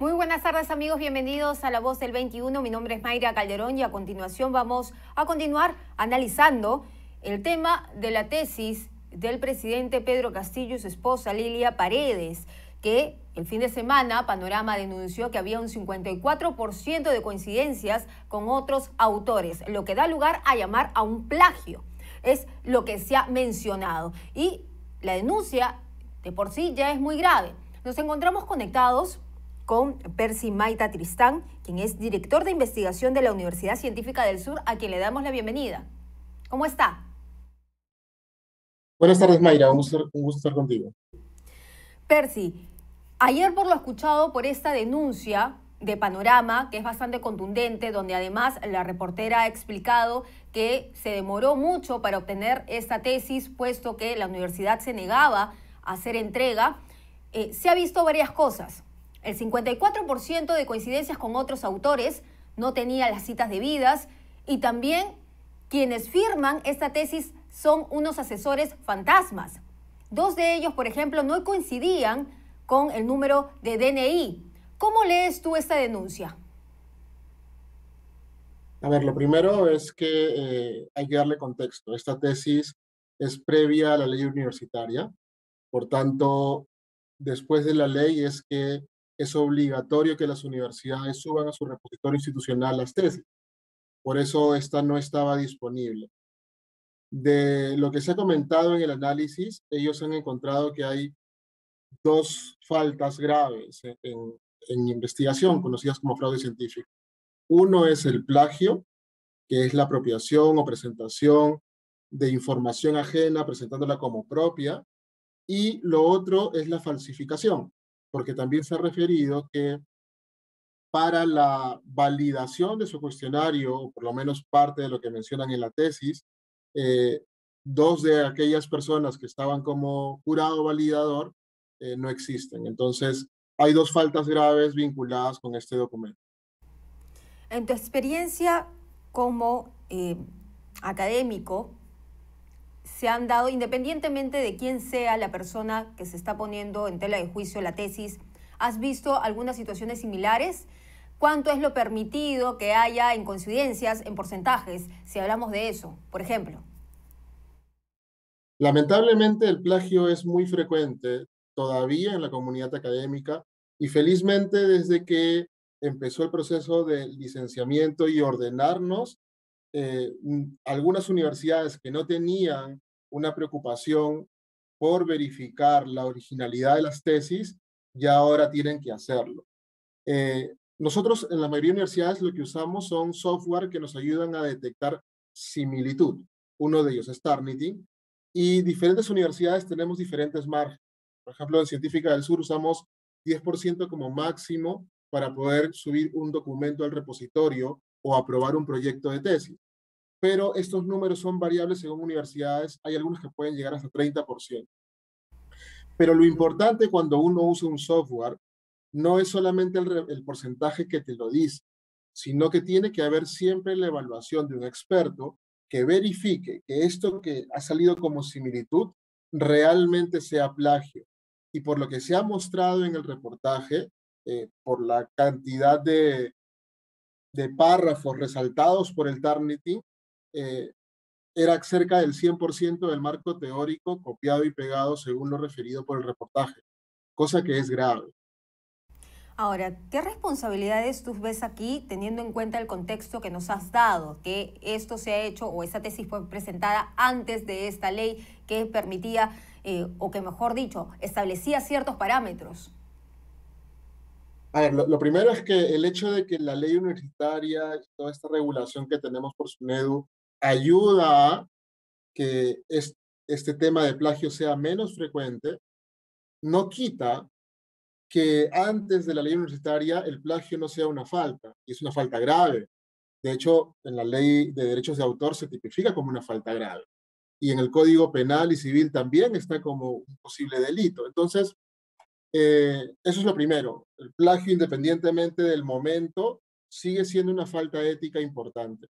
Muy buenas tardes amigos, bienvenidos a La Voz del 21. Mi nombre es Mayra Calderón y a continuación vamos a continuar analizando el tema de la tesis del presidente Pedro Castillo y su esposa Lilia Paredes, que el fin de semana Panorama denunció que había un 54% de coincidencias con otros autores, lo que da lugar a llamar a un plagio. Es lo que se ha mencionado y la denuncia de por sí ya es muy grave. Nos encontramos conectados con Percy Maita Tristán, quien es director de investigación de la Universidad Científica del Sur, a quien le damos la bienvenida. ¿Cómo está? Buenas tardes, Mayra. Un gusto estar contigo. Percy, ayer por lo escuchado por esta denuncia de Panorama, que es bastante contundente, donde además la reportera ha explicado que se demoró mucho para obtener esta tesis, puesto que la universidad se negaba a hacer entrega, se ha visto varias cosas. El 54% de coincidencias con otros autores no tenía las citas debidas y también quienes firman esta tesis son unos asesores fantasmas. Dos de ellos, por ejemplo, no coincidían con el número de DNI. ¿Cómo lees tú esta denuncia? A ver, lo primero es que hay que darle contexto. Esta tesis es previa a la ley universitaria. Por tanto, después de la ley es que es obligatorio que las universidades suban a su repositorio institucional las tesis. Por eso esta no estaba disponible. De lo que se ha comentado en el análisis, ellos han encontrado que hay dos faltas graves en investigación, conocidas como fraude científico. Uno es el plagio, que es la apropiación o presentación de información ajena, presentándola como propia, y lo otro es la falsificación, porque también se ha referido que para la validación de su cuestionario, o por lo menos parte de lo que mencionan en la tesis, eh, dos de aquellas personas que estaban como jurado validador no existen. Entonces, hay dos faltas graves vinculadas con este documento. En tu experiencia como académico, se han dado, independientemente de quién sea la persona que se está poniendo en tela de juicio la tesis, ¿has visto algunas situaciones similares? ¿Cuánto es lo permitido que haya en coincidencias, en porcentajes, si hablamos de eso, por ejemplo? Lamentablemente, el plagio es muy frecuente todavía en la comunidad académica y felizmente desde que empezó el proceso de licenciamiento y ordenarnos, algunas universidades que no tenían una preocupación por verificar la originalidad de las tesis, ya ahora tienen que hacerlo. Nosotros en la mayoría de universidades lo que usamos son software que nos ayudan a detectar similitud. Uno de ellos es Turnitin, y diferentes universidades tenemos diferentes márgenes. Por ejemplo, en Científica del Sur usamos 10% como máximo para poder subir un documento al repositorio o aprobar un proyecto de tesis. Pero estos números son variables según universidades. Hay algunos que pueden llegar hasta 30%. Pero lo importante cuando uno usa un software no es solamente el porcentaje que te lo dice, sino que tiene que haber siempre la evaluación de un experto que verifique que esto que ha salido como similitud realmente sea plagio. Y por lo que se ha mostrado en el reportaje, por la cantidad de párrafos resaltados por el Turnitin, eh, era cerca del 100% del marco teórico copiado y pegado según lo referido por el reportaje, cosa que es grave. Ahora, ¿qué responsabilidades tú ves aquí teniendo en cuenta el contexto que nos has dado? Que esto se ha hecho o esta tesis fue presentada antes de esta ley que permitía, o que mejor dicho, establecía ciertos parámetros. A ver, lo primero es que el hecho de que la ley universitaria y toda esta regulación que tenemos por SUNEDU ayuda a que este tema de plagio sea menos frecuente, no quita que antes de la ley universitaria el plagio no sea una falta, y es una falta grave. De hecho, en la ley de derechos de autor se tipifica como una falta grave. Y en el Código Penal y Civil también está como un posible delito. Entonces, eso es lo primero. El plagio, independientemente del momento, sigue siendo una falta ética importante.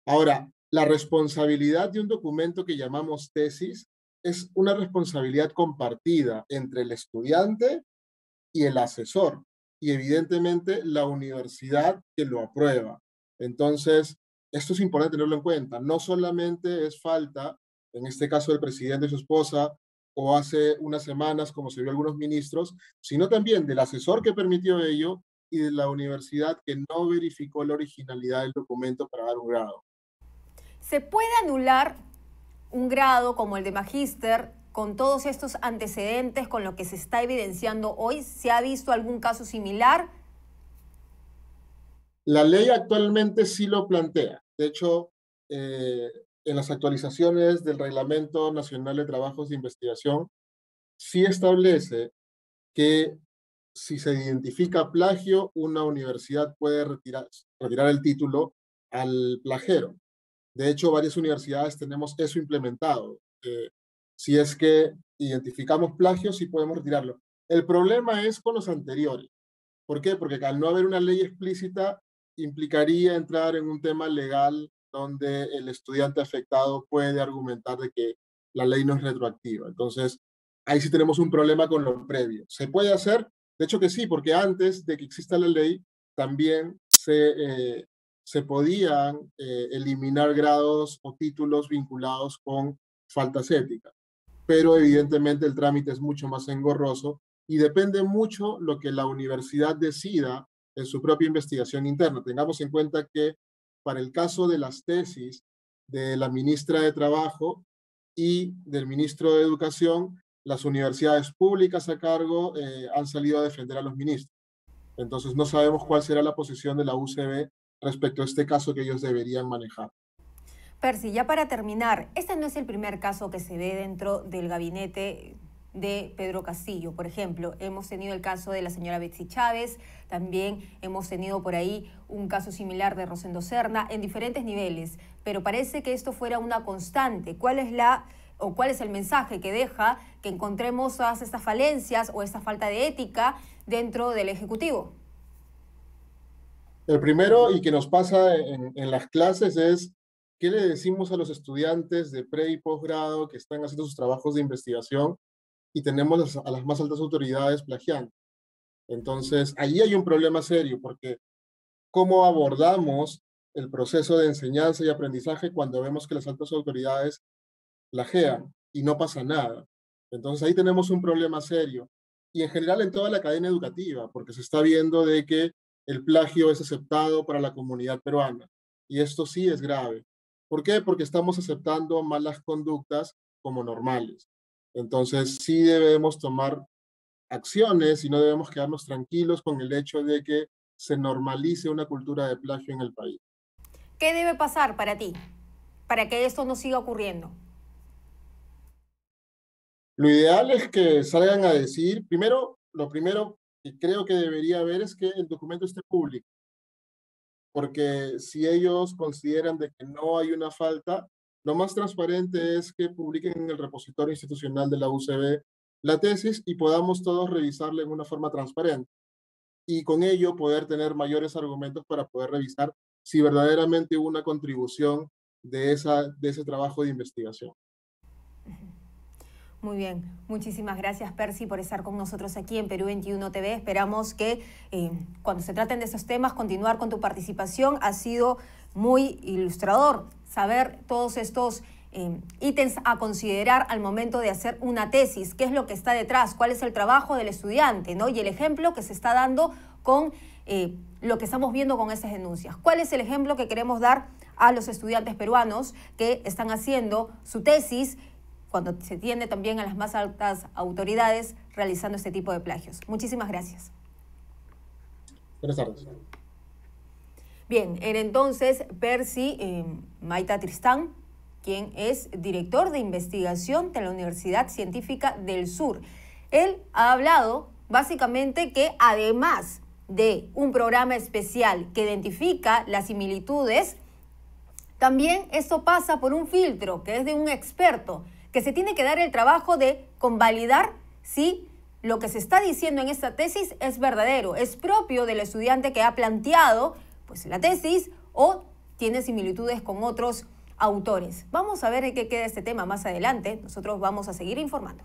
Ahora, la responsabilidad de un documento que llamamos tesis es una responsabilidad compartida entre el estudiante y el asesor. y evidentemente la universidad que lo aprueba. Entonces, esto es importante tenerlo en cuenta. No solamente es falta, en este caso del presidente y su esposa, o hace unas semanas, como se vio algunos ministros, sino también del asesor que permitió ello y de la universidad que no verificó la originalidad del documento para dar un grado. ¿Se puede anular un grado como el de magíster con todos estos antecedentes, con lo que se está evidenciando hoy? ¿Se ha visto algún caso similar? La ley actualmente sí lo plantea. De hecho, eh, en las actualizaciones del Reglamento Nacional de Trabajos de Investigación, sí establece que si se identifica plagio, una universidad puede retirar el título al plagiero. De hecho, varias universidades tenemos eso implementado. Si es que identificamos plagio, sí podemos retirarlo. El problema es con los anteriores. ¿Por qué? Porque al no haber una ley explícita, implicaría entrar en un tema legal donde el estudiante afectado puede argumentar de que la ley no es retroactiva. Entonces, ahí sí tenemos un problema con lo previo. ¿Se puede hacer? De hecho que sí, porque antes de que exista la ley, también se podían eliminar grados o títulos vinculados con faltas éticas. Pero evidentemente el trámite es mucho más engorroso y depende mucho lo que la universidad decida en su propia investigación interna. Tengamos en cuenta que para el caso de las tesis de la ministra de Trabajo y del ministro de Educación, las universidades públicas a cargo han salido a defender a los ministros. Entonces no sabemos cuál será la posición de la UCB respecto a este caso que ellos deberían manejar. Percy, ya para terminar, este no es el primer caso que se ve dentro del gabinete de Pedro Castillo. Por ejemplo, hemos tenido el caso de la señora Betsy Chávez, también hemos tenido por ahí un caso similar de Rosendo Serna en diferentes niveles, pero parece que esto fuera una constante. ¿Cuál es el mensaje que deja que encontremos todas estas falencias o esta falta de ética dentro del Ejecutivo? El primero, y que nos pasa en las clases, es qué le decimos a los estudiantes de pre y posgrado que están haciendo sus trabajos de investigación y tenemos a las más altas autoridades plagiando. Entonces, ahí hay un problema serio, porque ¿cómo abordamos el proceso de enseñanza y aprendizaje cuando vemos que las altas autoridades plagian y no pasa nada? Entonces, ahí tenemos un problema serio. Y en general en toda la cadena educativa, porque se está viendo de que el plagio es aceptado para la comunidad peruana. Y esto sí es grave. ¿Por qué? Porque estamos aceptando malas conductas como normales. Entonces, sí debemos tomar acciones y no debemos quedarnos tranquilos con el hecho de que se normalice una cultura de plagio en el país. ¿Qué debe pasar para ti, para que esto no siga ocurriendo? Lo ideal es que salgan a decir, lo primero que creo que debería haber es que el documento esté público, porque si ellos consideran de que no hay una falta, lo más transparente es que publiquen en el repositorio institucional de la UCB la tesis y podamos todos revisarla en una forma transparente. Y con ello poder tener mayores argumentos para poder revisar si verdaderamente hubo una contribución de ese trabajo de investigación. Muy bien, muchísimas gracias Percy por estar con nosotros aquí en Perú 21 TV. Esperamos que cuando se traten de estos temas continuar con tu participación. Ha sido muy ilustrador saber todos estos ítems a considerar al momento de hacer una tesis, qué es lo que está detrás, cuál es el trabajo del estudiante, ¿no? Y el ejemplo que se está dando con lo que estamos viendo con estas denuncias. ¿Cuál es el ejemplo que queremos dar a los estudiantes peruanos que están haciendo su tesis cuando se tiende también a las más altas autoridades realizando este tipo de plagios? Muchísimas gracias. Buenas tardes. Bien, era entonces Percy Maita Tristán, quien es director de investigación de la Universidad Científica del Sur. Él ha hablado básicamente que además de un programa especial que identifica las similitudes, también esto pasa por un filtro que es de un experto, que se tiene que dar el trabajo de convalidar si lo que se está diciendo en esta tesis es verdadero, es propio del estudiante que ha planteado pues, la tesis o tiene similitudes con otros autores. Vamos a ver en qué queda este tema más adelante. Nosotros vamos a seguir informando.